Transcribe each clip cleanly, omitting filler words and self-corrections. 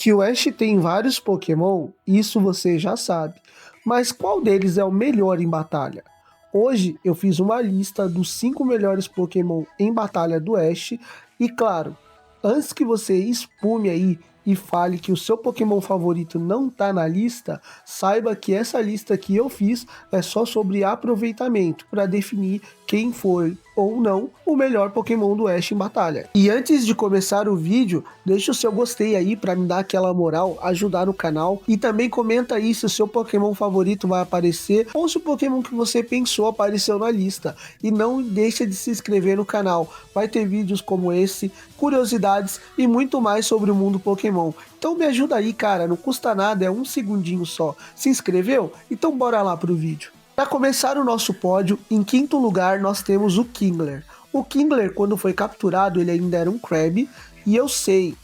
Que o Ash tem vários Pokémon, isso você já sabe. Mas qual deles é o melhor em batalha? Hoje eu fiz uma lista dos 5 melhores Pokémon em batalha do Ash. E claro, antes que você espume aí e fale que o seu Pokémon favorito não tá na lista, saiba que essa lista que eu fiz é só sobre aproveitamento, para definir quem foi ou não o melhor Pokémon do Ash em batalha. E antes de começar o vídeo, deixa o seu gostei aí para me dar aquela moral, ajudar no canal, e também comenta aí se o seu Pokémon favorito vai aparecer ou se o Pokémon que você pensou apareceu na lista. E não deixa de se inscrever no canal, vai ter vídeos como esse, curiosidades e muito mais sobre o mundo Pokémon. Então me ajuda aí, cara, não custa nada, é um segundinho só. Se inscreveu? Então bora lá pro vídeo. Para começar o nosso pódio, em quinto lugar nós temos o Kingler. O Kingler, quando foi capturado, ele ainda era um Crab, e eu sei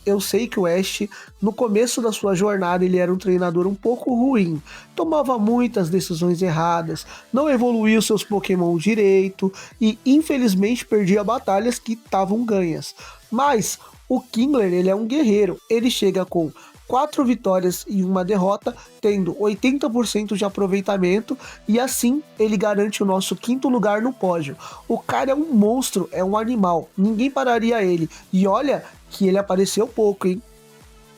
que o Ash, no começo da sua jornada, ele era um treinador um pouco ruim. Tomava muitas decisões erradas, não evoluía os seus Pokémon direito, e infelizmente perdia batalhas que estavam ganhas. Mas o Kingler, ele é um guerreiro, ele chega com 4 vitórias e 1 derrota, tendo 80% de aproveitamento, e assim ele garante o nosso quinto lugar no pódio. O cara é um monstro, é um animal, ninguém pararia ele, e olha que ele apareceu pouco, hein?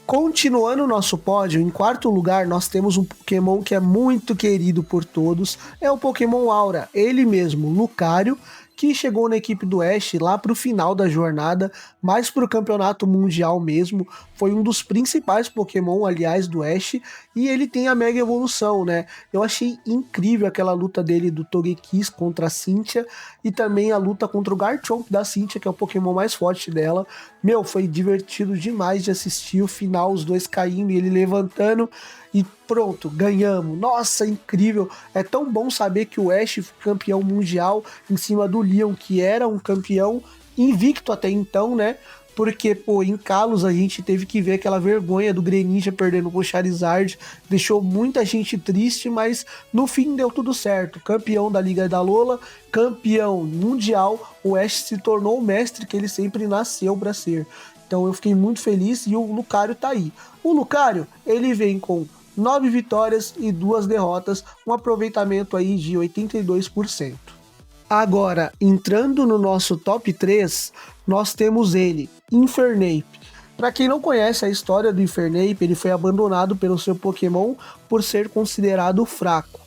Continuando o nosso pódio, em quarto lugar nós temos um Pokémon que é muito querido por todos, é o Pokémon Aura, ele mesmo, Lucario, que chegou na equipe do Ash lá pro final da jornada, mais pro campeonato mundial mesmo, foi um dos principais Pokémon, aliás, do Ash, e ele tem a Mega Evolução, né? Eu achei incrível aquela luta dele do Togekiss contra a Cynthia, e também a luta contra o Garchomp da Cynthia, que é o Pokémon mais forte dela. Meu, foi divertido demais de assistir o final, os dois caindo e ele levantando, e pronto, ganhamos. Nossa, incrível. É tão bom saber que o Ash foi campeão mundial em cima do Leon, que era um campeão invicto até então, né? Porque, pô, em Kalos a gente teve que ver aquela vergonha do Greninja perdendo pro Charizard, deixou muita gente triste, mas no fim deu tudo certo. Campeão da Liga da Alola, campeão mundial, o Ash se tornou o mestre que ele sempre nasceu para ser. Então eu fiquei muito feliz e o Lucario tá aí. O Lucario, ele vem com 9 vitórias e 2 derrotas, um aproveitamento aí de 82%. Agora, entrando no nosso top 3, nós temos ele, Infernape. Para quem não conhece a história do Infernape, ele foi abandonado pelo seu Pokémon por ser considerado fraco.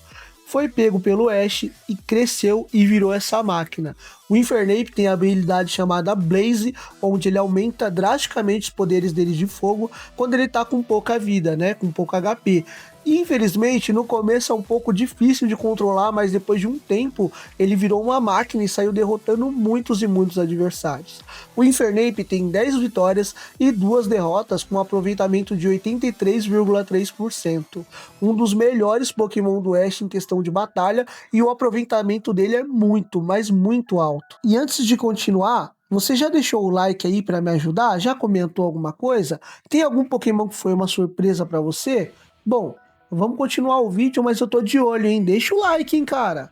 Foi pego pelo Ash e cresceu e virou essa máquina. O Infernape tem a habilidade chamada Blaze, onde ele aumenta drasticamente os poderes dele de fogo quando ele tá com pouca vida, né, com pouco HP. Infelizmente, no começo é um pouco difícil de controlar, mas depois de um tempo, ele virou uma máquina e saiu derrotando muitos e muitos adversários. O Infernape tem 10 vitórias e 2 derrotas, com um aproveitamento de 83,3%. Um dos melhores Pokémon do Ash em questão de batalha, e o aproveitamento dele é muito, mas muito alto. E antes de continuar, você já deixou o like aí para me ajudar? Já comentou alguma coisa? Tem algum Pokémon que foi uma surpresa para você? Bom, vamos continuar o vídeo, mas eu tô de olho, hein? Deixa o like, hein, cara?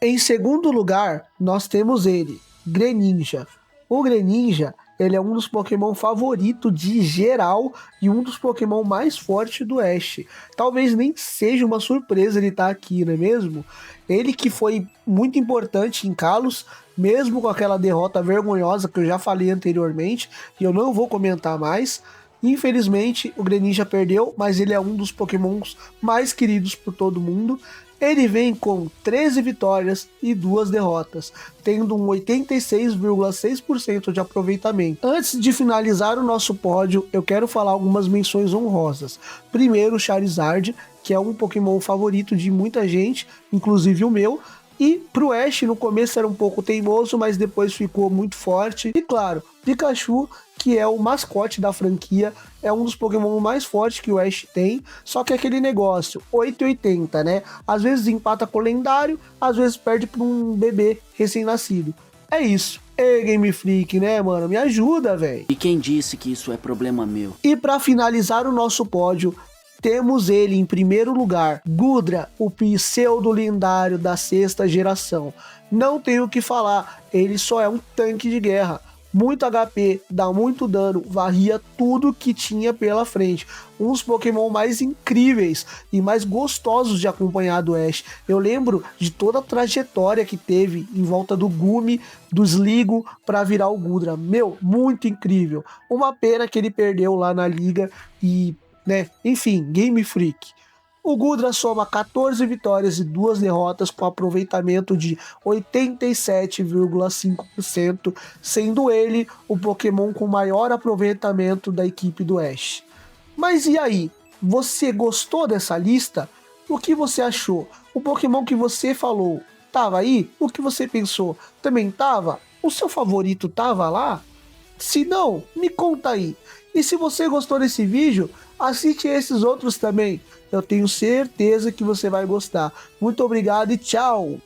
Em segundo lugar, nós temos ele, Greninja. O Greninja, ele é um dos Pokémon favoritos de geral e um dos Pokémon mais fortes do Ash. Talvez nem seja uma surpresa ele estar aqui, não é mesmo? Ele que foi muito importante em Kalos, mesmo com aquela derrota vergonhosa que eu já falei anteriormente, e eu não vou comentar mais. Infelizmente, o Greninja perdeu, mas ele é um dos Pokémons mais queridos por todo mundo. Ele vem com 13 vitórias e 2 derrotas, tendo um 86,6% de aproveitamento. Antes de finalizar o nosso pódio, eu quero falar algumas menções honrosas. Primeiro, Charizard, que é um Pokémon favorito de muita gente, inclusive o meu. E pro Ash no começo era um pouco teimoso, mas depois ficou muito forte. E claro, Pikachu, que é o mascote da franquia, é um dos Pokémon mais fortes que o Ash tem, só que é aquele negócio, 880, né? Às vezes empata com o lendário, às vezes perde para um bebê recém-nascido. É isso. Game Freak, né, mano? Me ajuda, velho. E quem disse que isso é problema meu? E para finalizar o nosso pódio, temos ele em primeiro lugar, Gudra, o pseudo lendário da 6ª geração. Não tenho o que falar, ele só é um tanque de guerra. muito HP, dá muito dano, varria tudo que tinha pela frente. Um dos Pokémon mais incríveis e mais gostosos de acompanhar do Ash. Eu lembro de toda a trajetória que teve em volta do Gumi, do Sligo, para virar o Gudra. Meu, muito incrível. Uma pena que ele perdeu lá na liga e, né, enfim, Game Freak. O Gudra soma 14 vitórias e 2 derrotas com aproveitamento de 87,5%, sendo ele o Pokémon com maior aproveitamento da equipe do Ash. Mas e aí? Você gostou dessa lista? O que você achou? O Pokémon que você falou tava aí? O que você pensou? Também tava? O seu favorito tava lá? Se não, me conta aí. E se você gostou desse vídeo, assiste esses outros também. Eu tenho certeza que você vai gostar. Muito obrigado e tchau!